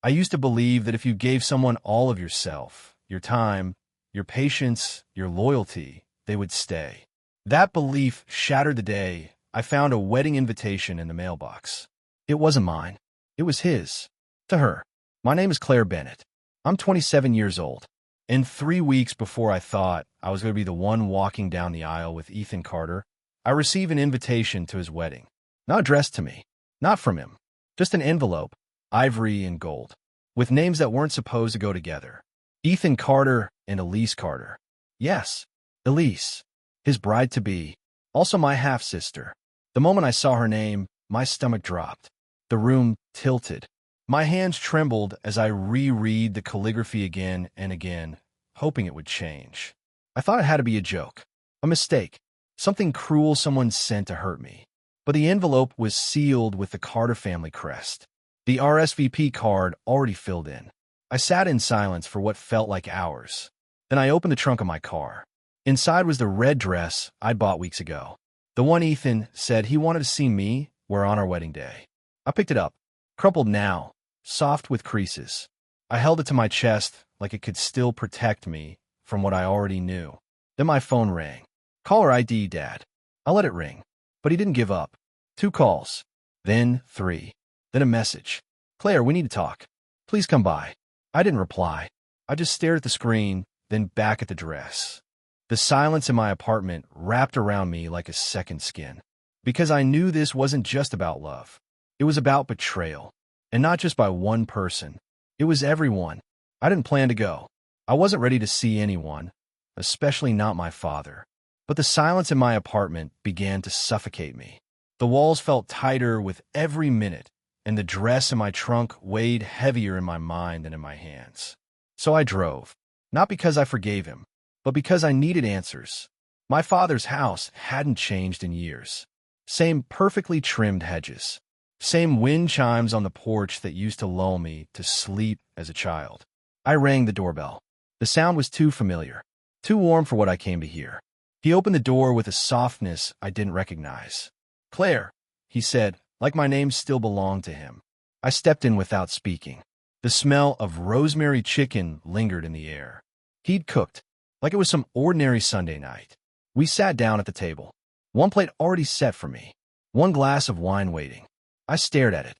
I used to believe that if you gave someone all of yourself, your time, your patience, your loyalty, they would stay. That belief shattered the day I found a wedding invitation in the mailbox. It wasn't mine. It was his. To her. My name is Claire Bennett. I'm 27 years old. And 3 weeks before I thought I was going to be the one walking down the aisle with Ethan Carter, I received an invitation to his wedding. Not addressed to me. Not from him. Just an envelope, ivory and gold, with names that weren't supposed to go together. Ethan Carter and Elise Carter. Yes, Elise, his bride-to-be, also my half-sister. The moment I saw her name, my stomach dropped. The room tilted. My hands trembled as I reread the calligraphy again and again, hoping it would change. I thought it had to be a joke, a mistake, something cruel someone sent to hurt me. But the envelope was sealed with the Carter family crest, the RSVP card already filled in. I sat in silence for what felt like hours. Then I opened the trunk of my car. Inside was the red dress I'd bought weeks ago, the one Ethan said he wanted to see me wear on our wedding day. I picked it up, crumpled now, soft with creases. I held it to my chest like it could still protect me from what I already knew. Then my phone rang. Caller ID, Dad. I let it ring, but he didn't give up. 2 calls, then 3, then a message. Claire, we need to talk. Please come by. I didn't reply. I just stared at the screen, then back at the dress. The silence in my apartment wrapped around me like a second skin, because I knew this wasn't just about love. It was about betrayal. And not just by one person. It was everyone. I didn't plan to go. I wasn't ready to see anyone, especially not my father. But the silence in my apartment began to suffocate me. The walls felt tighter with every minute, and the dress in my trunk weighed heavier in my mind than in my hands. So I drove, not because I forgave him, but because I needed answers. My father's house hadn't changed in years. Same perfectly trimmed hedges. Same wind chimes on the porch that used to lull me to sleep as a child. I rang the doorbell. The sound was too familiar, too warm for what I came to hear. He opened the door with a softness I didn't recognize. Claire, he said, like my name still belonged to him. I stepped in without speaking. The smell of rosemary chicken lingered in the air. He'd cooked, like it was some ordinary Sunday night. We sat down at the table. One plate already set for me. One glass of wine waiting. I stared at it.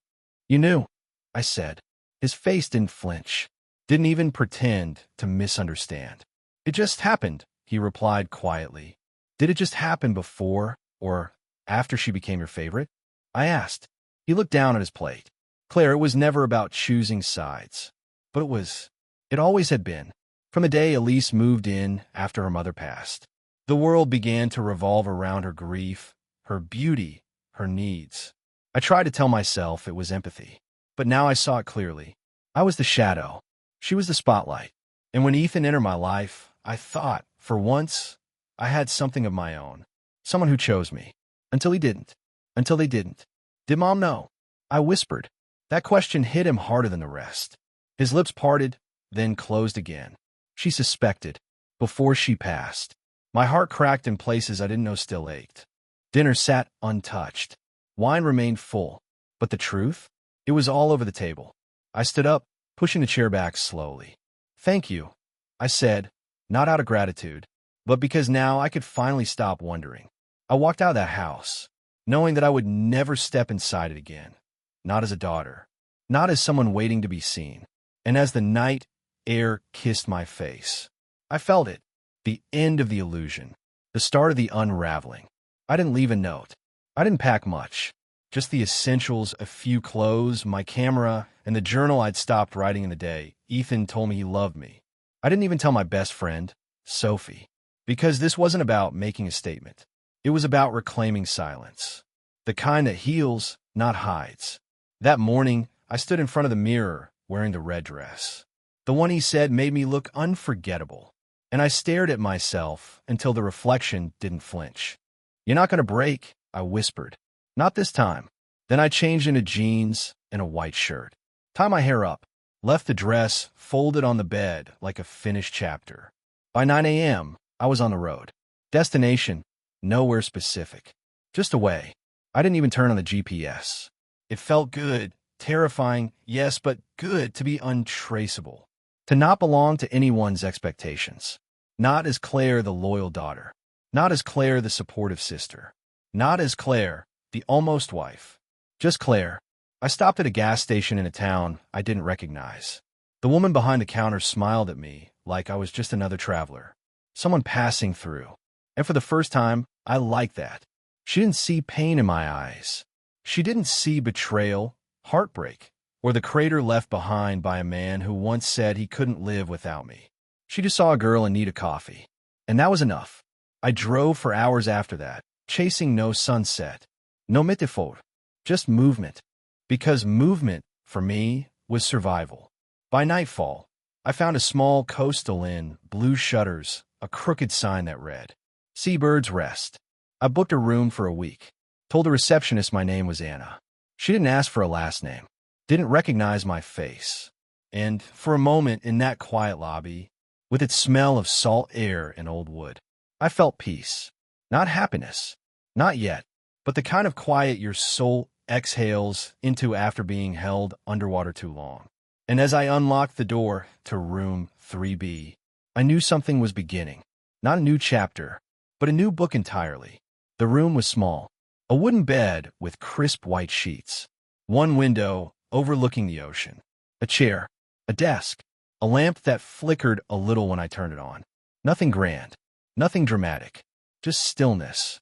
You knew, I said. His face didn't flinch, didn't even pretend to misunderstand. It just happened, he replied quietly. Did it just happen before or after she became your favorite? I asked. He looked down at his plate. Claire, it was never about choosing sides. But it always had been. From the day Elise moved in after her mother passed. The world began to revolve around her grief, her beauty, her needs. I tried to tell myself it was empathy, but now I saw it clearly. I was the shadow. She was the spotlight. And when Ethan entered my life, I thought, for once, I had something of my own. Someone who chose me. Until he didn't. Until they didn't. Did Mom know? I whispered. That question hit him harder than the rest. His lips parted, then closed again. She suspected. Before she passed. My heart cracked in places I didn't know still ached. Dinner sat untouched. Wine remained full, but the truth? It was all over the table. I stood up, pushing the chair back slowly. Thank you, I said, not out of gratitude, but because now I could finally stop wondering. I walked out of that house, knowing that I would never step inside it again. Not as a daughter, not as someone waiting to be seen. And as the night air kissed my face, I felt it, the end of the illusion, the start of the unraveling. I didn't leave a note. I didn't pack much, just the essentials, a few clothes, my camera, and the journal I'd stopped writing in the day. Ethan told me he loved me. I didn't even tell my best friend, Sophie, because this wasn't about making a statement. It was about reclaiming silence, the kind that heals, not hides. That morning, I stood in front of the mirror wearing the red dress. The one he said made me look unforgettable, and I stared at myself until the reflection didn't flinch. You're not going to break, I whispered. Not this time. Then I changed into jeans and a white shirt. Tied my hair up. Left the dress folded on the bed like a finished chapter. By 9 a.m., I was on the road. Destination, nowhere specific. Just away. I didn't even turn on the GPS. It felt good Terrifying, yes, but good to be untraceable. To not belong to anyone's expectations. Not as Claire, the loyal daughter. Not as Claire, the supportive sister. Not as Claire, the almost wife. Just Claire. I stopped at a gas station in a town I didn't recognize. The woman behind the counter smiled at me like I was just another traveler. Someone passing through. And for the first time, I liked that. She didn't see pain in my eyes. She didn't see betrayal, heartbreak, or the crater left behind by a man who once said he couldn't live without me. She just saw a girl in need of coffee. And that was enough. I drove for hours after that, chasing no sunset, no métaphore, just movement. Because movement, for me, was survival. By nightfall, I found a small coastal inn, blue shutters, a crooked sign that read, Seabirds Rest. I booked a room for a week. Told the receptionist my name was Anna. She didn't ask for a last name. Didn't recognize my face. And for a moment in that quiet lobby, with its smell of salt air and old wood, I felt peace. Not happiness. Not yet. But the kind of quiet your soul exhales into after being held underwater too long. And as I unlocked the door to room 3B, I knew something was beginning. Not a new chapter, but a new book entirely. The room was small. A wooden bed with crisp white sheets. One window overlooking the ocean. A chair. A desk. A lamp that flickered a little when I turned it on. Nothing grand. Nothing dramatic. Just stillness.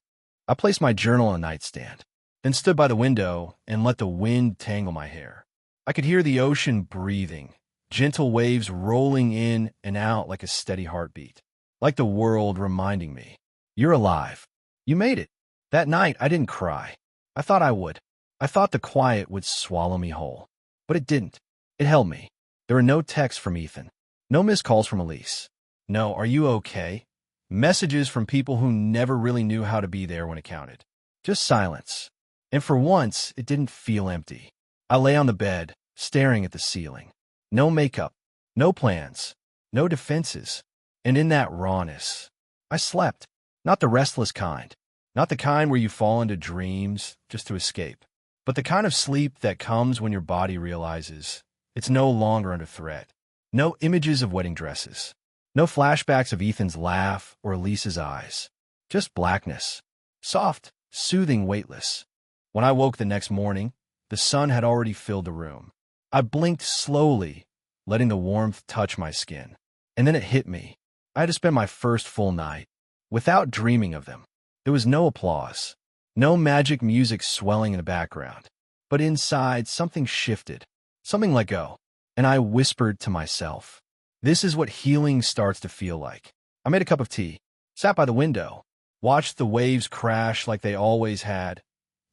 I placed my journal on a nightstand, then stood by the window and let the wind tangle my hair. I could hear the ocean breathing, gentle waves rolling in and out like a steady heartbeat, like the world reminding me, you're alive. You made it. That night, I didn't cry. I thought I would. I thought the quiet would swallow me whole. But it didn't. It held me. There were no texts from Ethan. No missed calls from Elise. No, are you okay? Messages from people who never really knew how to be there when it counted. Just silence. And for once, it didn't feel empty. I lay on the bed, staring at the ceiling. No makeup. No plans. No defenses. And in that rawness, I slept. Not the restless kind. Not the kind where you fall into dreams just to escape. But the kind of sleep that comes when your body realizes it's no longer under threat. No images of wedding dresses. No flashbacks of Ethan's laugh or Elise's eyes. Just blackness. Soft, soothing, weightless. When I woke the next morning, the sun had already filled the room. I blinked slowly, letting the warmth touch my skin. And then it hit me. I had to spend my first full night without dreaming of them. There was no applause. No magic music swelling in the background. But inside, something shifted. Something let go. And I whispered to myself, this is what healing starts to feel like. I made a cup of tea, sat by the window, watched the waves crash like they always had,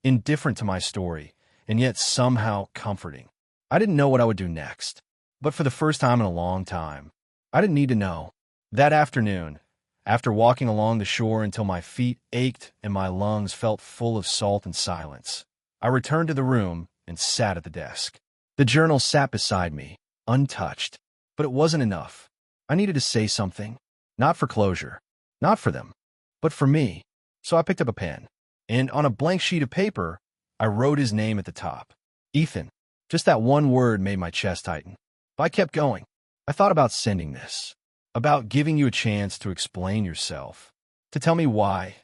indifferent to my story, and yet somehow comforting. I didn't know what I would do next, but for the first time in a long time, I didn't need to know. That afternoon, after walking along the shore until my feet ached and my lungs felt full of salt and silence, I returned to the room and sat at the desk. The journal sat beside me, untouched. But it wasn't enough. I needed to say something. Not for closure. Not for them. But for me. So I picked up a pen. And on a blank sheet of paper, I wrote his name at the top. Ethan. Just that one word made my chest tighten. But I kept going. I thought about sending this. About giving you a chance to explain yourself. To tell me why,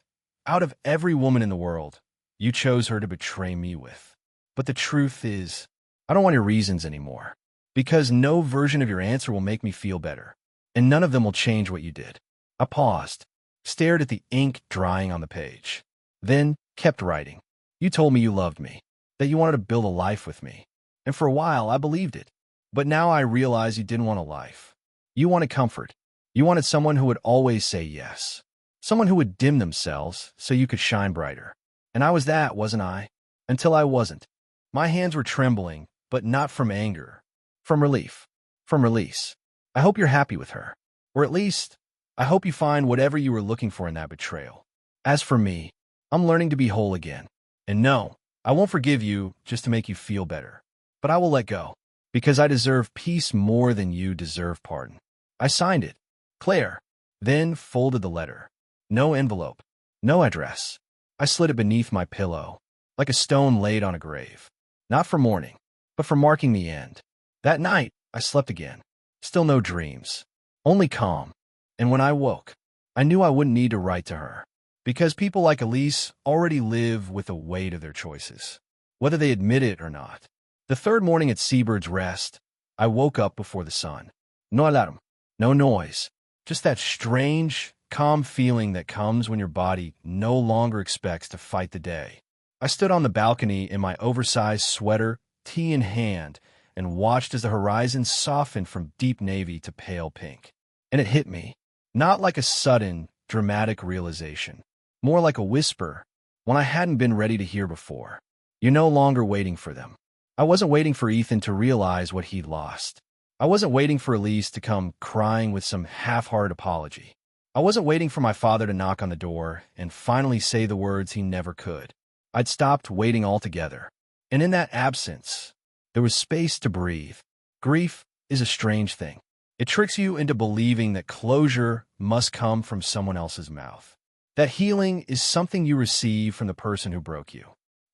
out of every woman in the world, you chose her to betray me with. But the truth is, I don't want your reasons anymore. Because no version of your answer will make me feel better, and none of them will change what you did. I paused, stared at the ink drying on the page, then kept writing. You told me you loved me, that you wanted to build a life with me, and for a while I believed it. But now I realize you didn't want a life. You wanted comfort. You wanted someone who would always say yes, someone who would dim themselves so you could shine brighter. And I was that, wasn't I? Until I wasn't. My hands were trembling, but not from anger. From relief. From release. I hope you're happy with her. Or at least, I hope you find whatever you were looking for in that betrayal. As for me, I'm learning to be whole again. And no, I won't forgive you just to make you feel better. But I will let go. Because I deserve peace more than you deserve pardon. I signed it. Claire. Then folded the letter. No envelope. No address. I slid it beneath my pillow. Like a stone laid on a grave. Not for mourning. but for marking the end. That night, I slept again. Still no dreams. Only calm. And when I woke, I knew I wouldn't need to write to her. Because people like Elise already live with the weight of their choices, whether they admit it or not. The third morning at Seabird's Rest, I woke up before the sun. No alarm, no noise, just that strange, calm feeling that comes when your body no longer expects to fight the day. I stood on the balcony in my oversized sweater, tea in hand, and watched as the horizon softened from deep navy to pale pink. And it hit me, not like a sudden, dramatic realization, more like a whisper, one I hadn't been ready to hear before. You're no longer waiting for them. I wasn't waiting for Ethan to realize what he'd lost. I wasn't waiting for Elise to come crying with some half-hearted apology. I wasn't waiting for my father to knock on the door and finally say the words he never could. I'd stopped waiting altogether. And in that absence, there was space to breathe. Grief is a strange thing. It tricks you into believing that closure must come from someone else's mouth. That healing is something you receive from the person who broke you.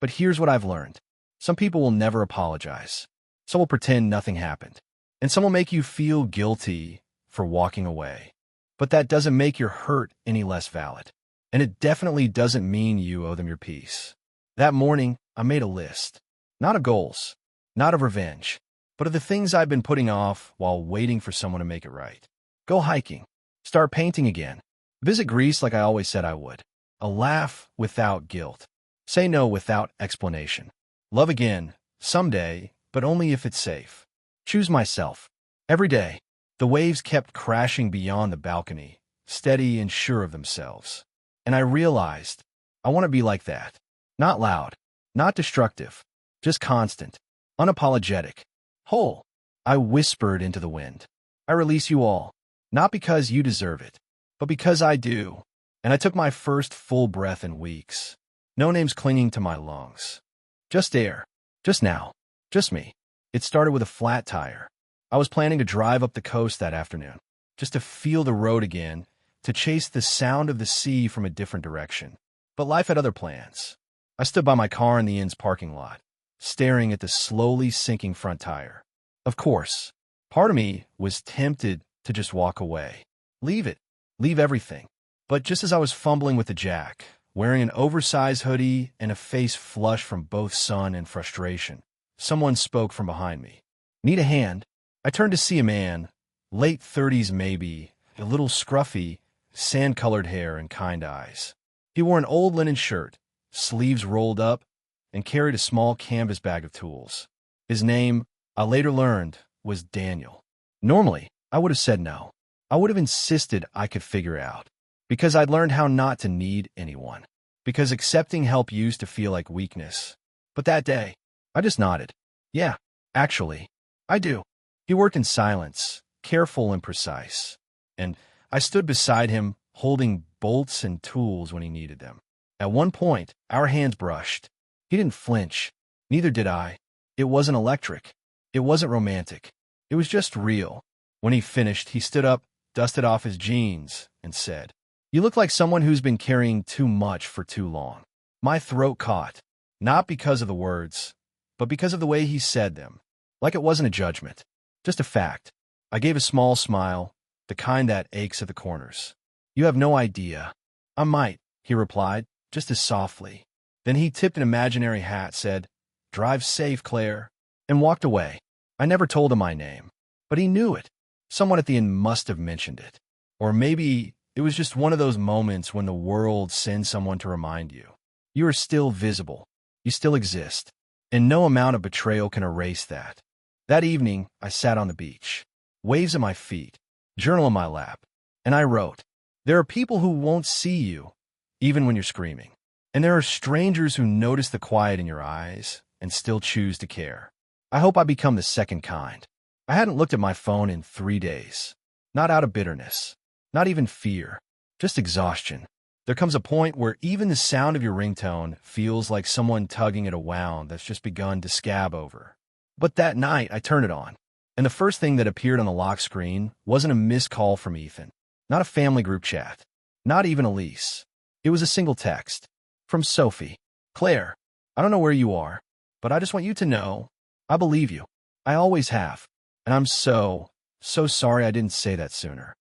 But here's what I've learned. Some people will never apologize. Some will pretend nothing happened. And some will make you feel guilty for walking away. But that doesn't make your hurt any less valid. And it definitely doesn't mean you owe them your peace. That morning, I made a list. Not of goals, not of revenge, but of the things I've been putting off while waiting for someone to make it right. Go hiking. Start painting again. Visit Greece like I always said I would. A laugh without guilt. Say no without explanation. Love again, someday, but only if it's safe. Choose myself. Every day, the waves kept crashing beyond the balcony, steady and sure of themselves. And I realized, I want to be like that. Not loud, not destructive, just constant, unapologetic, whole. I whispered into the wind. I release you all, not because you deserve it, but because I do. And I took my first full breath in weeks. No names clinging to my lungs. Just air. Just now. Just me. It started with a flat tire. I was planning to drive up the coast that afternoon, just to feel the road again, to chase the sound of the sea from a different direction. But life had other plans. I stood by my car in the inn's parking lot, staring at the slowly sinking front tire. Of course, part of me was tempted to just walk away. Leave it. Leave everything. But just as I was fumbling with the jack, wearing an oversized hoodie and a face flushed from both sun and frustration, someone spoke from behind me. Need a hand? I turned to see a man, late 30s maybe, a little scruffy, sand-colored hair and kind eyes. He wore an old linen shirt, sleeves rolled up, and carried a small canvas bag of tools. His name, I later learned, was Daniel. Normally, I would have said no. I would have insisted I could figure out. Because I'd learned how not to need anyone. Because accepting help used to feel like weakness. But that day, I just nodded. Yeah, actually, I do. He worked in silence, careful and precise. And I stood beside him, holding bolts and tools when he needed them. At one point, our hands brushed. He didn't flinch. Neither did I. It wasn't electric. It wasn't romantic. It was just real. When he finished, he stood up, dusted off his jeans, and said, "You look like someone who's been carrying too much for too long." My throat caught, not because of the words, but because of the way he said them, like it wasn't a judgment, just a fact. I gave a small smile, the kind that aches at the corners. "You have no idea." "I might," he replied, just as softly. Then he tipped an imaginary hat, said, "Drive safe, Claire," and walked away. I never told him my name, but he knew it. Someone at the inn must have mentioned it. Or maybe it was just one of those moments when the world sends someone to remind you. You are still visible. You still exist. And no amount of betrayal can erase that. That evening, I sat on the beach. Waves at my feet. Journal in my lap. And I wrote, "There are people who won't see you, even when you're screaming. And there are strangers who notice the quiet in your eyes and still choose to care. I hope I become the second kind." I hadn't looked at my phone in 3 days. Not out of bitterness. Not even fear. Just exhaustion. There comes a point where even the sound of your ringtone feels like someone tugging at a wound that's just begun to scab over. But that night, I turned it on. And the first thing that appeared on the lock screen wasn't a missed call from Ethan. Not a family group chat. Not even Elise. It was a single text. From Sophie. "Claire, I don't know where you are, but I just want you to know I believe you. I always have. And I'm so sorry I didn't say that sooner.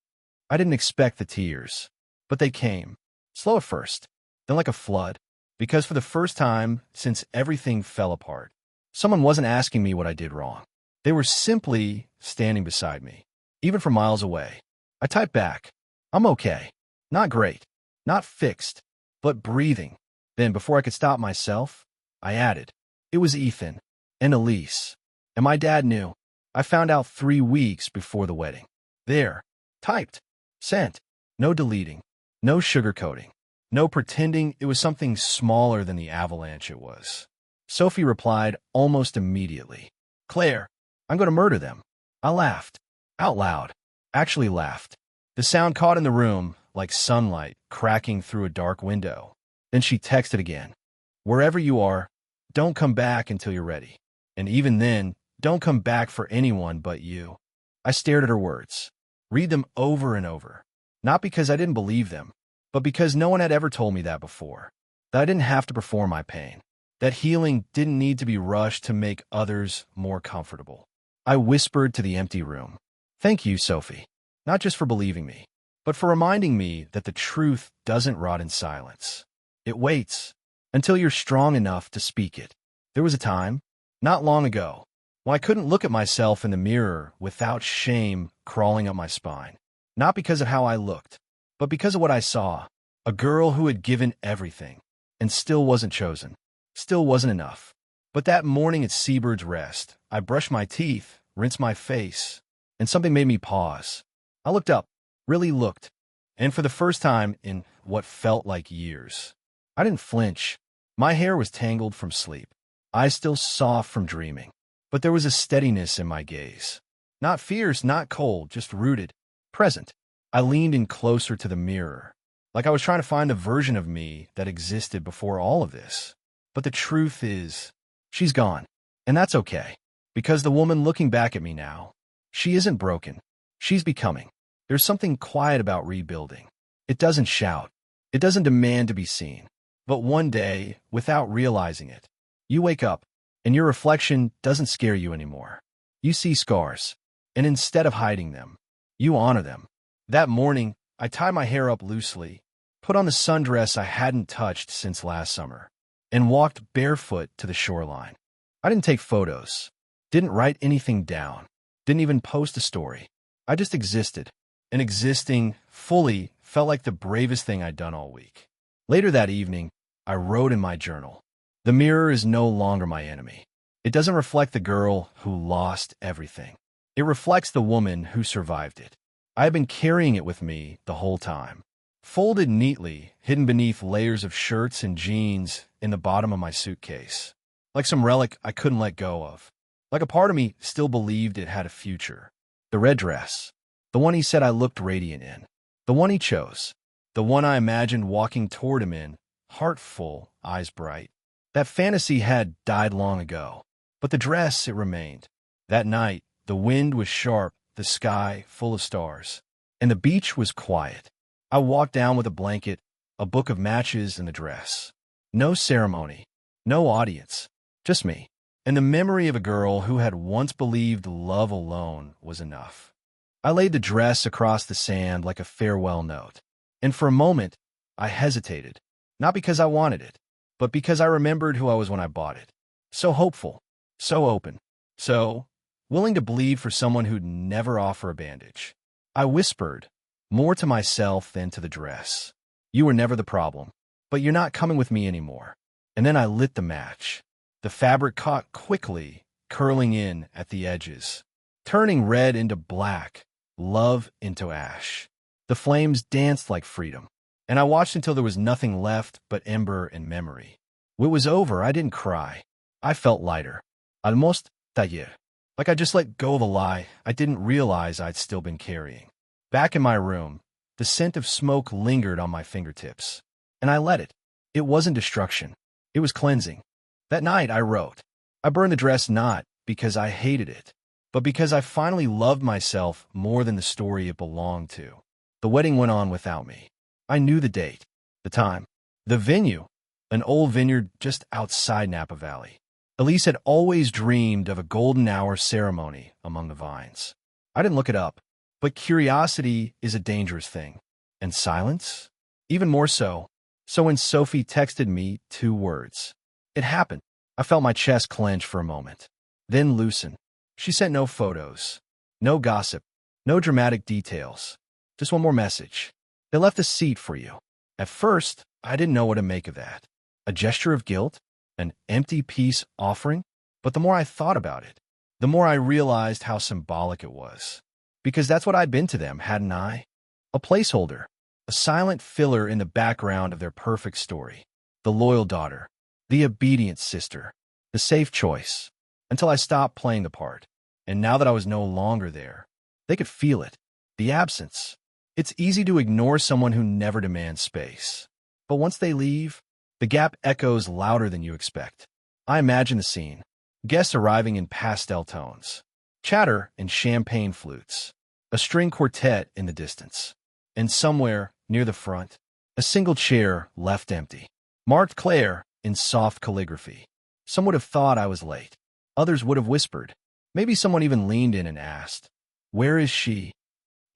I didn't expect the tears. But they came. Slow at first, then like a flood. Because for the first time since everything fell apart, someone wasn't asking me what I did wrong. They were simply standing beside me, even from miles away. I typed back, I'm okay. Not great. Not fixed. But breathing. Then, before I could stop myself, I added, it was Ethan and Elise. And my dad knew. I found out 3 weeks before the wedding. There. Typed. Sent. No deleting. No sugarcoating. No pretending it was something smaller than the avalanche it was. Sophie replied almost immediately. Claire, I'm going to murder them. I laughed. Out loud. Actually laughed. The sound caught in the room like sunlight cracking through a dark window. Then she texted again. Wherever you are, don't come back until you're ready. And even then, don't come back for anyone but you. I stared at her words. Read them over and over. Not because I didn't believe them, but because no one had ever told me that before. That I didn't have to perform my pain. That healing didn't need to be rushed to make others more comfortable. I whispered to the empty room. Thank you, Sophie. Not just for believing me, but for reminding me that the truth doesn't rot in silence. It waits until you're strong enough to speak it. There was a time, not long ago, when I couldn't look at myself in the mirror without shame crawling up my spine. Not because of how I looked, but because of what I saw. A girl who had given everything and still wasn't chosen. Still wasn't enough. But that morning at Seabird's Rest, I brushed my teeth, rinsed my face, and something made me pause. I looked up, really looked, and for the first time in what felt like years, I didn't flinch. My hair was tangled from sleep, eyes still soft from dreaming, but there was a steadiness in my gaze. Not fierce, not cold, just rooted, present. I leaned in closer to the mirror, like I was trying to find a version of me that existed before all of this. But the truth is, she's gone, and that's okay, because the woman looking back at me now, she isn't broken. She's becoming. There's something quiet about rebuilding. It doesn't shout. It doesn't demand to be seen. But one day, without realizing it, you wake up, and your reflection doesn't scare you anymore. You see scars, and instead of hiding them, you honor them. That morning, I tied my hair up loosely, put on the sundress I hadn't touched since last summer, and walked barefoot to the shoreline. I didn't take photos, didn't write anything down, didn't even post a story. I just existed, and existing fully felt like the bravest thing I'd done all week. Later that evening, I wrote in my journal, the mirror is no longer my enemy. It doesn't reflect the girl who lost everything. It reflects the woman who survived it. I have been carrying it with me the whole time. Folded neatly, hidden beneath layers of shirts and jeans in the bottom of my suitcase. Like some relic I couldn't let go of. Like a part of me still believed it had a future. The red dress. The one he said I looked radiant in. The one he chose. The one I imagined walking toward him in, heart full, eyes bright. That fantasy had died long ago. But the dress, it remained. That night, the wind was sharp, the sky full of stars. And the beach was quiet. I walked down with a blanket, a book of matches, and the dress. No ceremony. No audience. Just me. And the memory of a girl who had once believed love alone was enough. I laid the dress across the sand like a farewell note. And for a moment, I hesitated. Not because I wanted it, but because I remembered who I was when I bought it. So hopeful. So open. So willing to bleed for someone who'd never offer a bandage. I whispered, more to myself than to the dress. You were never the problem, but you're not coming with me anymore. And then I lit the match. The fabric caught quickly, curling in at the edges, turning red into black, love into ash. The flames danced like freedom, and I watched until there was nothing left but ember and memory. When it was over, I didn't cry. I felt lighter. Almost taller. Like I just let go of a lie I didn't realize I'd still been carrying. Back in my room, the scent of smoke lingered on my fingertips, and I let it. It wasn't destruction. It was cleansing. That night, I wrote. I burned the dress not because I hated it, but because I finally loved myself more than the story it belonged to. The wedding went on without me. I knew the date, the time, the venue, an old vineyard just outside Napa Valley. Elise had always dreamed of a golden hour ceremony among the vines. I didn't look it up, but curiosity is a dangerous thing. And silence? Even more so. So when Sophie texted me 2 words, it happened. I felt my chest clench for a moment, then loosen. She sent no photos, no gossip, no dramatic details. Just one more message. They left a seat for you. At first, I didn't know what to make of that. A gesture of guilt? An empty peace offering? But the more I thought about it, the more I realized how symbolic it was. Because that's what I'd been to them, hadn't I? A placeholder. A silent filler in the background of their perfect story. The loyal daughter. The obedient sister. The safe choice. Until I stopped playing the part. And now that I was no longer there, they could feel it. The absence. It's easy to ignore someone who never demands space. But once they leave, the gap echoes louder than you expect. I imagine the scene. Guests arriving in pastel tones. Chatter and champagne flutes. A string quartet in the distance. And somewhere, near the front, a single chair left empty. Marked Claire in soft calligraphy. Some would have thought I was late. Others would have whispered. Maybe someone even leaned in and asked, "Where is she?"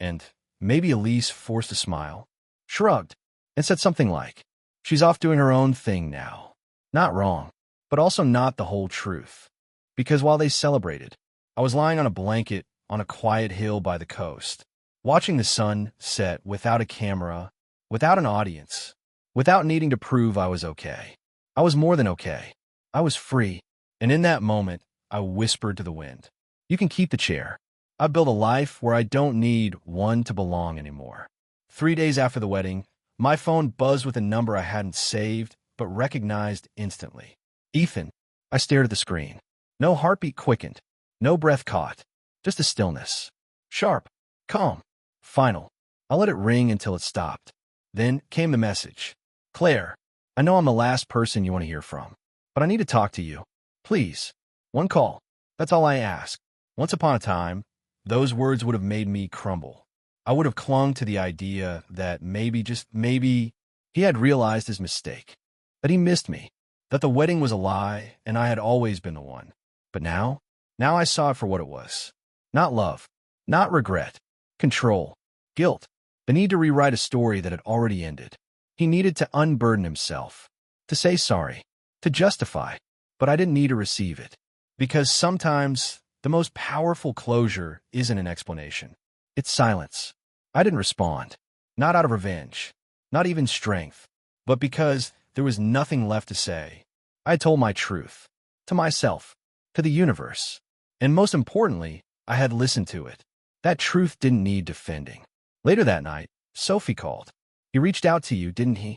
And maybe Elise forced a smile, shrugged, and said something like, "She's off doing her own thing now." Not wrong, but also not the whole truth. Because while they celebrated, I was lying on a blanket on a quiet hill by the coast, watching the sun set without a camera, without an audience, without needing to prove I was okay. I was more than okay. I was free. And in that moment, I whispered to the wind, "You can keep the chair. I've built a life where I don't need one to belong anymore." 3 days after the wedding, my phone buzzed with a number I hadn't saved but recognized instantly. Ethan. I stared at the screen. No heartbeat quickened. No breath caught. Just a stillness. Sharp. Calm. Final. I let it ring until it stopped. Then came the message. "Claire, I know I'm the last person you want to hear from, but I need to talk to you. Please. One call. That's all I ask." Once upon a time, those words would have made me crumble. I would have clung to the idea that maybe, just maybe, he had realized his mistake. That he missed me. That the wedding was a lie and I had always been the one. But now I saw it for what it was. Not love. Not regret. Control. Guilt. The need to rewrite a story that had already ended. He needed to unburden himself. To say sorry. To justify. But I didn't need to receive it. Because sometimes the most powerful closure isn't an explanation. It's silence. I didn't respond. Not out of revenge. Not even strength. But because there was nothing left to say. I told my truth. To myself. To the universe. And most importantly, I had listened to it. That truth didn't need defending. Later that night, Sophie called. "He reached out to you, didn't he?"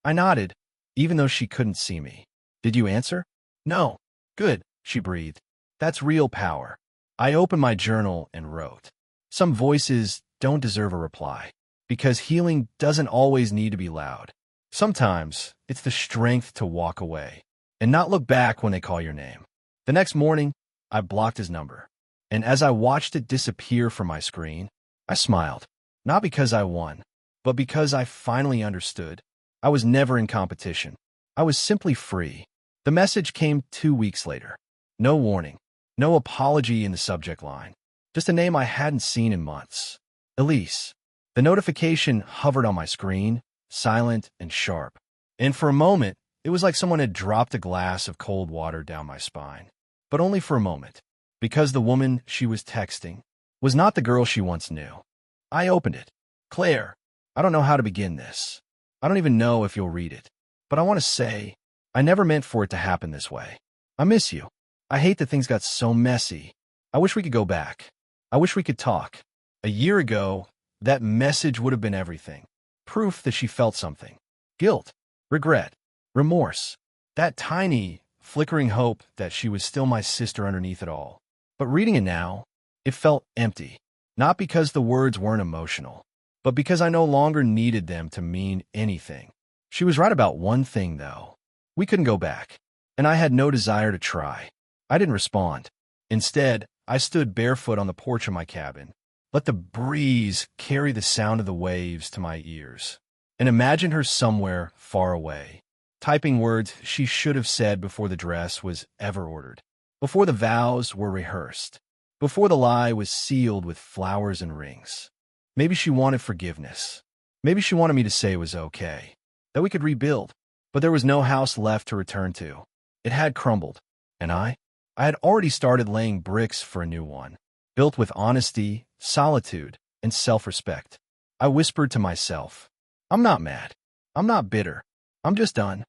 I nodded, even though she couldn't see me. "Did you answer?" "No." "Good," she breathed. "That's real power." I opened my journal and wrote. Some voices don't deserve a reply, because healing doesn't always need to be loud. Sometimes it's the strength to walk away and not look back when they call your name. The next morning, I blocked his number, and as I watched it disappear from my screen, I smiled. Not because I won, but because I finally understood. I was never in competition. I was simply free. The message came 2 weeks later. No warning, no apology in the subject line. Just a name I hadn't seen in months. Elise. The notification hovered on my screen, silent and sharp. And for a moment, it was like someone had dropped a glass of cold water down my spine. But only for a moment, because the woman she was texting was not the girl she once knew. I opened it. "Claire, I don't know how to begin this. I don't even know if you'll read it. But I want to say, I never meant for it to happen this way. I miss you. I hate that things got so messy. I wish we could go back. I wish we could talk." A year ago, that message would have been everything. Proof that she felt something. Guilt, regret, remorse. That tiny, flickering hope that she was still my sister underneath it all. But reading it now, it felt empty. Not because the words weren't emotional, but because I no longer needed them to mean anything. She was right about one thing, though. We couldn't go back, and I had no desire to try. I didn't respond. Instead, I stood barefoot on the porch of my cabin, let the breeze carry the sound of the waves to my ears, and imagined her somewhere far away, typing words she should have said before the dress was ever ordered, before the vows were rehearsed, before the lie was sealed with flowers and rings. Maybe she wanted forgiveness. Maybe she wanted me to say it was okay, that we could rebuild. But there was no house left to return to. It had crumbled. And I had already started laying bricks for a new one, built with honesty, solitude, and self-respect. I whispered to myself, I'm not mad. I'm not bitter. I'm just done.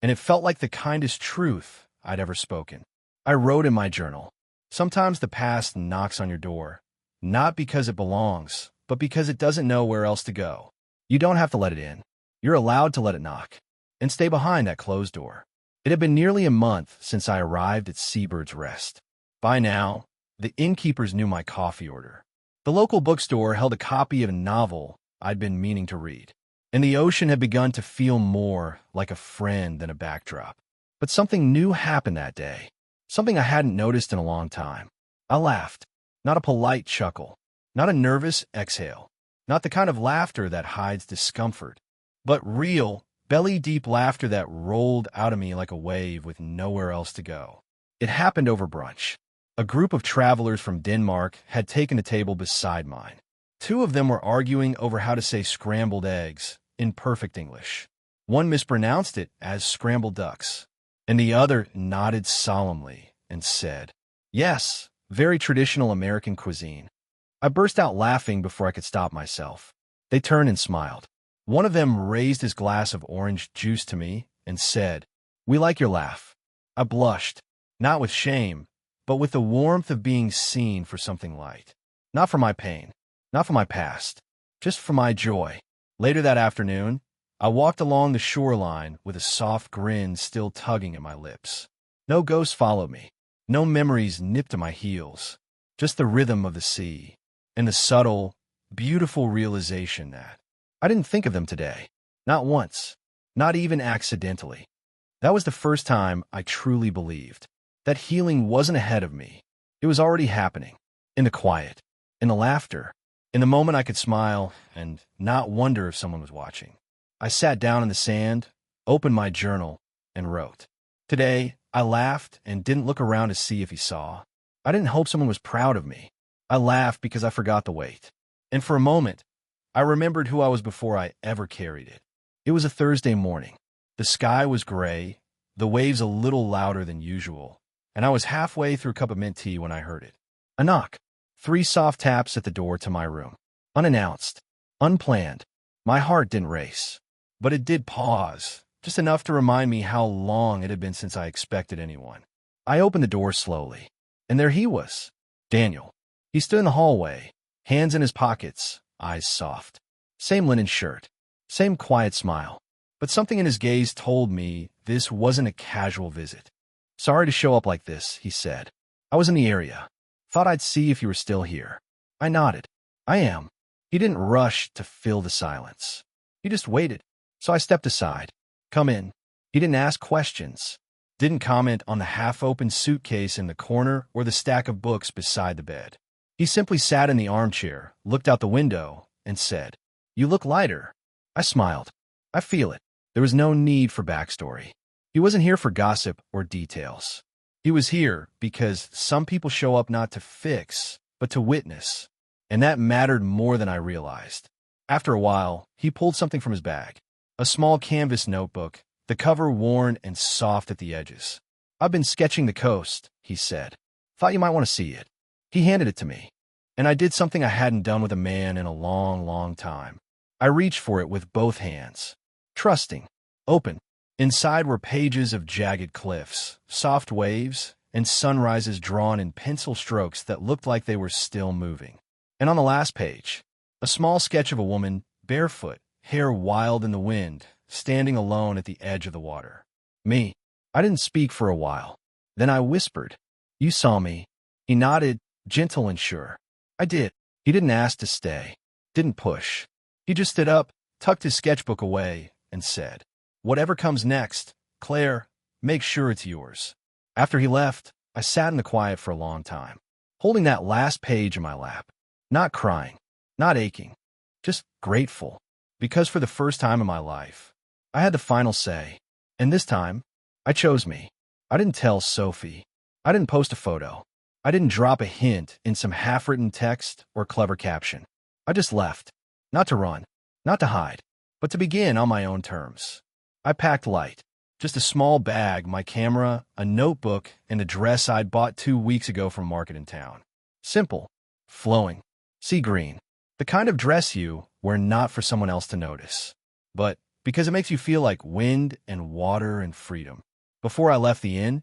And it felt like the kindest truth I'd ever spoken. I wrote in my journal, sometimes the past knocks on your door, not because it belongs, but because it doesn't know where else to go. You don't have to let it in. You're allowed to let it knock and stay behind that closed door. It had been nearly a month since I arrived at Seabird's Rest. By now, the innkeepers knew my coffee order. The local bookstore held a copy of a novel I'd been meaning to read, and the ocean had begun to feel more like a friend than a backdrop. But something new happened that day, something I hadn't noticed in a long time. I laughed, not a polite chuckle, not a nervous exhale, not the kind of laughter that hides discomfort, but real, belly-deep laughter that rolled out of me like a wave with nowhere else to go. It happened over brunch. A group of travelers from Denmark had taken a table beside mine. Two of them were arguing over how to say scrambled eggs in perfect English. One mispronounced it as scrambled ducks, and the other nodded solemnly and said, "Yes, very traditional American cuisine." I burst out laughing before I could stop myself. They turned and smiled. One of them raised his glass of orange juice to me and said, "We like your laugh." I blushed, not with shame, but with the warmth of being seen for something light. Not for my pain, not for my past, just for my joy. Later that afternoon, I walked along the shoreline with a soft grin still tugging at my lips. No ghosts followed me, no memories nipped at my heels, just the rhythm of the sea and the subtle, beautiful realization that I didn't think of them today. Not once, not even accidentally. That was the first time I truly believed that healing wasn't ahead of me. It was already happening, in the quiet, in the laughter, in the moment I could smile and not wonder if someone was watching. I sat down in the sand, opened my journal, and wrote. Today, I laughed and didn't look around to see if he saw. I didn't hope someone was proud of me. I laughed because I forgot the weight. And for a moment, I remembered who I was before I ever carried it. It was a Thursday morning. The sky was gray, the waves a little louder than usual, and I was halfway through a cup of mint tea when I heard it. A knock. 3 soft taps at the door to my room. Unannounced. Unplanned. My heart didn't race, but it did pause, just enough to remind me how long it had been since I expected anyone. I opened the door slowly, and there he was, Daniel. He stood in the hallway, hands in his pockets, eyes soft. Same linen shirt, same quiet smile. But something in his gaze told me this wasn't a casual visit. "Sorry to show up like this," he said. "I was in the area. Thought I'd see if you were still here." I nodded. "I am." He didn't rush to fill the silence. He just waited. So I stepped aside. "Come in." He didn't ask questions. Didn't comment on the half-open suitcase in the corner or the stack of books beside the bed. He simply sat in the armchair, looked out the window, and said, "You look lighter." I smiled. "I feel it." There was no need for backstory. He wasn't here for gossip or details. He was here because some people show up not to fix, but to witness. And that mattered more than I realized. After a while, he pulled something from his bag. A small canvas notebook, the cover worn and soft at the edges. "I've been sketching the coast," he said. "Thought you might want to see it." He handed it to me, and I did something I hadn't done with a man in a long, long time. I reached for it with both hands. Trusting. Open. Inside were pages of jagged cliffs, soft waves, and sunrises drawn in pencil strokes that looked like they were still moving. And on the last page, a small sketch of a woman, barefoot, hair wild in the wind, standing alone at the edge of the water. Me. I didn't speak for a while. Then I whispered, "You saw me." He nodded, gentle and sure. I did. He didn't ask to stay. Didn't push. He just stood up, tucked his sketchbook away, and said, "Whatever comes next, Claire, make sure it's yours." After he left, I sat in the quiet for a long time, holding that last page in my lap. Not crying, not aching, just grateful. Because for the first time in my life, I had the final say. And this time, I chose me. I didn't tell Sophie. I didn't post a photo. I didn't drop a hint in some half-written text or clever caption. I just left. Not to run, not to hide, but to begin on my own terms. I packed light. Just a small bag, my camera, a notebook, and a dress I'd bought 2 weeks ago from market in town. Simple, flowing, sea green. The kind of dress you wear not for someone else to notice, but because it makes you feel like wind and water and freedom. Before I left the inn,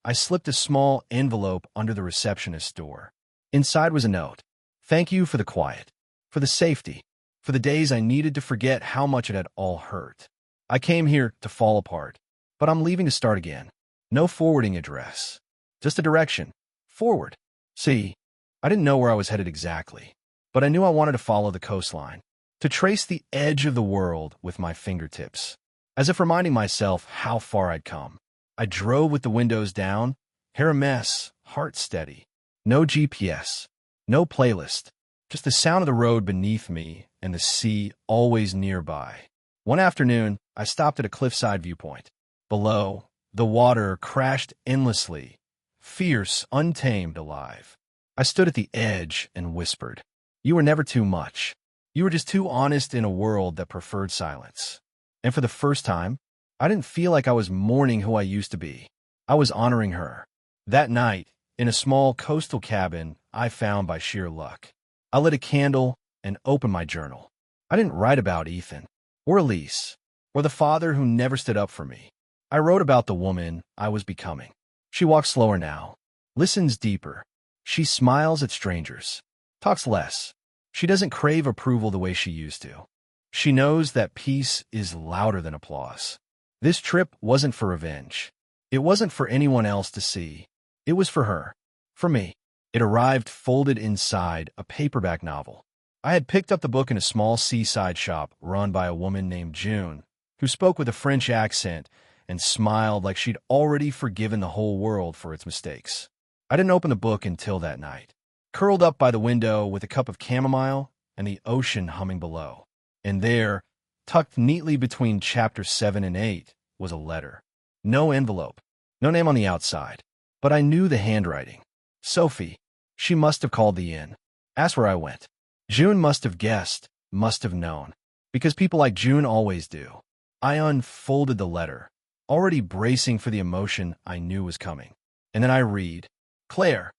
I slipped a small envelope under the receptionist's door. Inside was a note. Thank you for the quiet, for the safety, for the days I needed to forget how much it had all hurt. I came here to fall apart, but I'm leaving to start again. No forwarding address, just a direction. Forward. See, I didn't know where I was headed exactly, but I knew I wanted to follow the coastline, to trace the edge of the world with my fingertips, as if reminding myself how far I'd come. I drove with the windows down, hair a mess, heart steady. No GPS, no playlist, just the sound of the road beneath me and the sea always nearby. One afternoon, I stopped at a cliffside viewpoint. Below, the water crashed endlessly, fierce, untamed, alive. I stood at the edge and whispered, "You were never too much. You were just too honest in a world that preferred silence." And for the first time, I didn't feel like I was mourning who I used to be. I was honoring her. That night, in a small coastal cabin I found by sheer luck, I lit a candle and opened my journal. I didn't write about Ethan, or Elise, or the father who never stood up for me. I wrote about the woman I was becoming. She walks slower now, listens deeper. She smiles at strangers, talks less. She doesn't crave approval the way she used to. She knows that peace is louder than applause. This trip wasn't for revenge. It wasn't for anyone else to see. It was for her, for me. It arrived folded inside a paperback novel. I had picked up the book in a small seaside shop run by a woman named June, who spoke with a French accent and smiled like she'd already forgiven the whole world for its mistakes. I didn't open the book until that night, curled up by the window with a cup of chamomile and the ocean humming below. And there, tucked neatly between chapters 7 and 8, was a letter. No envelope, no name on the outside, but I knew the handwriting. Sophie. She must have called the inn, asked where I went. June must have guessed, must have known, because people like June always do. I unfolded the letter, already bracing for the emotion I knew was coming. And then I read, "Claire,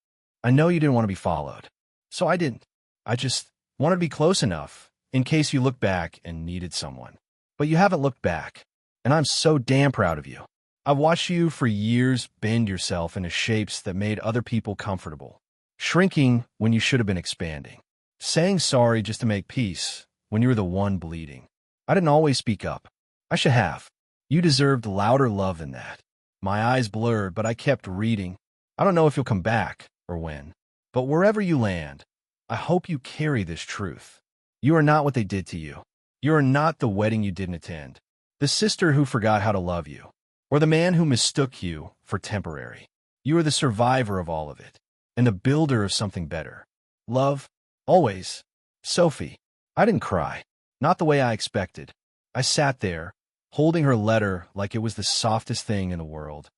I know you didn't want to be followed, so I didn't. I just wanted to be close enough in case you looked back and needed someone. But you haven't looked back, and I'm so damn proud of you. I've watched you for years bend yourself into shapes that made other people comfortable, shrinking when you should have been expanding, saying sorry just to make peace when you were the one bleeding. I didn't always speak up. I should have. You deserved louder love than that." My eyes blurred, but I kept reading. "I don't know if you'll come back or when, but wherever you land, I hope you carry this truth. You are not what they did to you. You are not the wedding you didn't attend, the sister who forgot how to love you, or the man who mistook you for temporary. You are the survivor of all of it, and the builder of something better. Love, always, Sophie." I didn't cry, not the way I expected. I sat there, holding her letter like it was the softest thing in the world,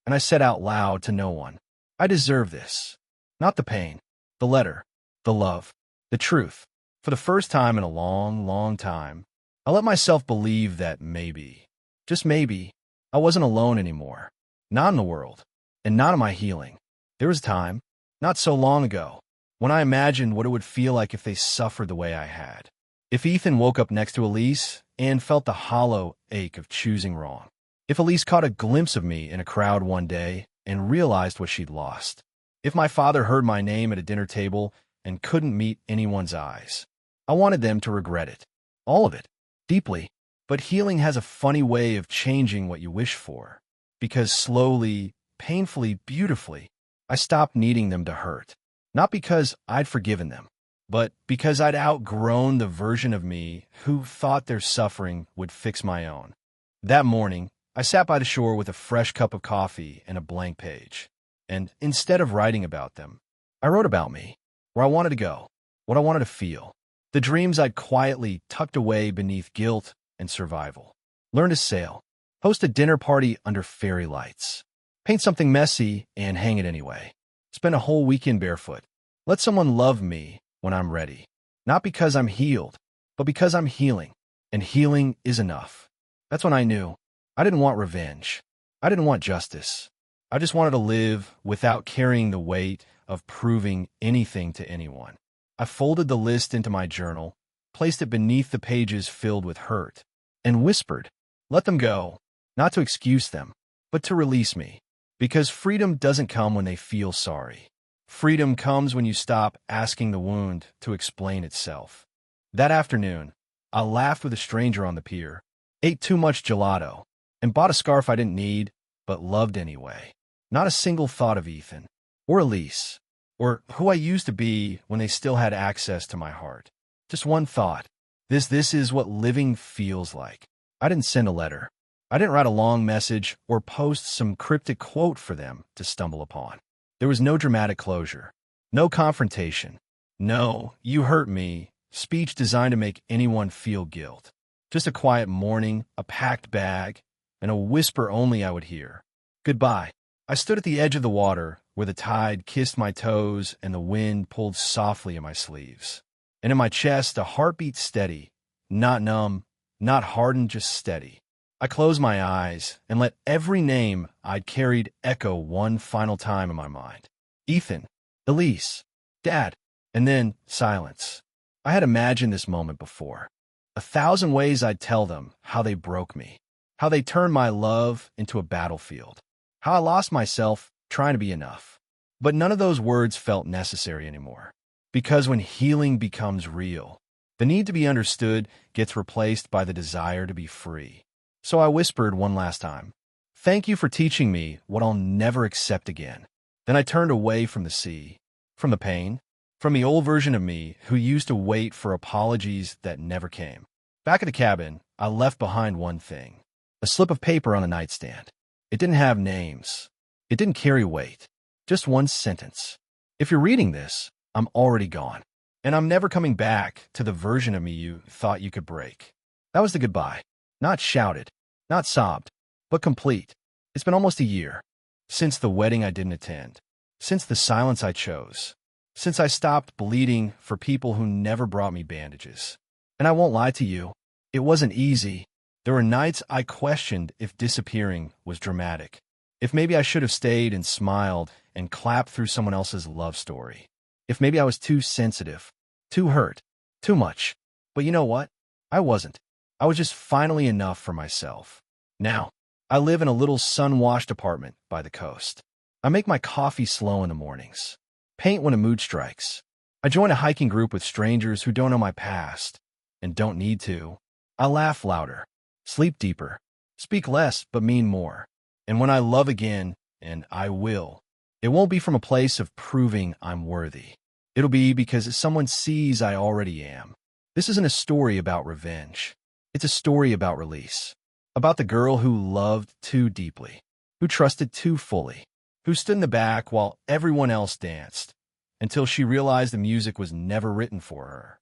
and I said out loud to no one, "I deserve this. Not the pain, the letter, the love, the truth." For the first time in a long, long time, I let myself believe that maybe, just maybe, I wasn't alone anymore. Not in the world, and not in my healing. There was a time, not so long ago, when I imagined what it would feel like if they suffered the way I had. If Ethan woke up next to Elise and felt the hollow ache of choosing wrong. If Elise caught a glimpse of me in a crowd one day and realized what she'd lost. If my father heard my name at a dinner table and couldn't meet anyone's eyes. I wanted them to regret it. All of it. Deeply. But healing has a funny way of changing what you wish for. Because slowly, painfully, beautifully, I stopped needing them to hurt. Not because I'd forgiven them, but because I'd outgrown the version of me who thought their suffering would fix my own. That morning, I sat by the shore with a fresh cup of coffee and a blank page. And instead of writing about them, I wrote about me, where I wanted to go, what I wanted to feel, the dreams I'd quietly tucked away beneath guilt and survival. Learn to sail, Host a dinner party under fairy lights. Paint something messy and hang it anyway. Spend a whole weekend barefoot. Let someone love me when I'm ready. Not because I'm healed, but because I'm healing. And healing is enough. That's when I knew. I didn't want revenge. I didn't want justice. I just wanted to live without carrying the weight of proving anything to anyone. I folded the list into my journal, placed it beneath the pages filled with hurt, and whispered, let them go, not to excuse them, but to release me. Because freedom doesn't come when they feel sorry. Freedom comes when you stop asking the wound to explain itself. That afternoon, I laughed with a stranger on the pier, ate too much gelato, and bought a scarf I didn't need, but loved anyway. Not a single thought of Ethan, or Elise, or who I used to be when they still had access to my heart. Just one thought. This is what living feels like. I didn't send a letter. I didn't write a long message or post some cryptic quote for them to stumble upon. There was no dramatic closure, no confrontation, no, you hurt me, speech designed to make anyone feel guilt. Just a quiet morning, a packed bag, and a whisper only I would hear. Goodbye. I stood at the edge of the water, where the tide kissed my toes and the wind pulled softly at my sleeves. And in my chest, a heartbeat steady, not numb, not hardened, just steady. I closed my eyes and let every name I'd carried echo one final time in my mind. Ethan, Elise, Dad, and then silence. I had imagined this moment before. 1,000 ways I'd tell them how they broke me, how they turned my love into a battlefield, how I lost myself trying to be enough. But none of those words felt necessary anymore. Because when healing becomes real, the need to be understood gets replaced by the desire to be free. So I whispered one last time, thank you for teaching me what I'll never accept again. Then I turned away from the sea, from the pain, from the old version of me who used to wait for apologies that never came. Back at the cabin, I left behind one thing, a slip of paper on a nightstand. It didn't have names. It didn't carry weight. Just one sentence. If you're reading this, I'm already gone. And I'm never coming back to the version of me you thought you could break. That was the goodbye. Not shouted, not sobbed, but complete. It's been almost a year. Since the wedding I didn't attend. Since the silence I chose. Since I stopped bleeding for people who never brought me bandages. And I won't lie to you, it wasn't easy. There were nights I questioned if disappearing was dramatic. If maybe I should have stayed and smiled and clapped through someone else's love story. If maybe I was too sensitive, too hurt, too much. But you know what? I wasn't. I was just finally enough for myself. Now, I live in a little sun-washed apartment by the coast. I make my coffee slow in the mornings. Paint when a mood strikes. I join a hiking group with strangers who don't know my past and don't need to. I laugh louder, sleep deeper, speak less but mean more. And when I love again, and I will, it won't be from a place of proving I'm worthy. It'll be because someone sees I already am. This isn't a story about revenge. It's a story about release. About the girl who loved too deeply, who trusted too fully, who stood in the back while everyone else danced, until she realized the music was never written for her.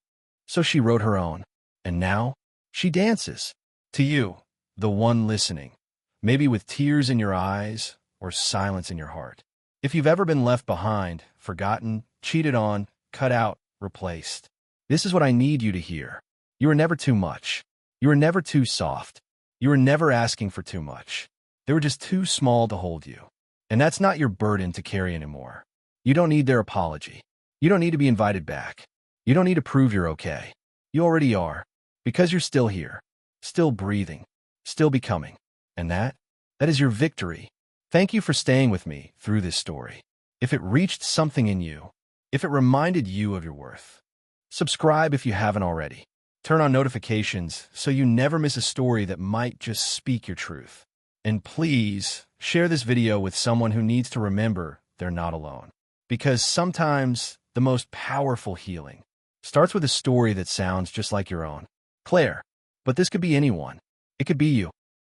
So she wrote her own, and now she dances. To you, the one listening, maybe with tears in your eyes or silence in your heart. If you've ever been left behind, forgotten, cheated on, cut out, replaced, this is what I need you to hear. You were never too much. You were never too soft. You were never asking for too much. They were just too small to hold you. And that's not your burden to carry anymore. You don't need their apology. You don't need to be invited back. You don't need to prove you're okay. You already are, because you're still here, still breathing, still becoming. And that is your victory. Thank you for staying with me through this story. If it reached something in you, if it reminded you of your worth, subscribe if you haven't already. Turn on notifications so you never miss a story that might just speak your truth. And please share this video with someone who needs to remember they're not alone. Because sometimes the most powerful healing starts with a story that sounds just like your own. Claire, but this could be anyone. It could be you.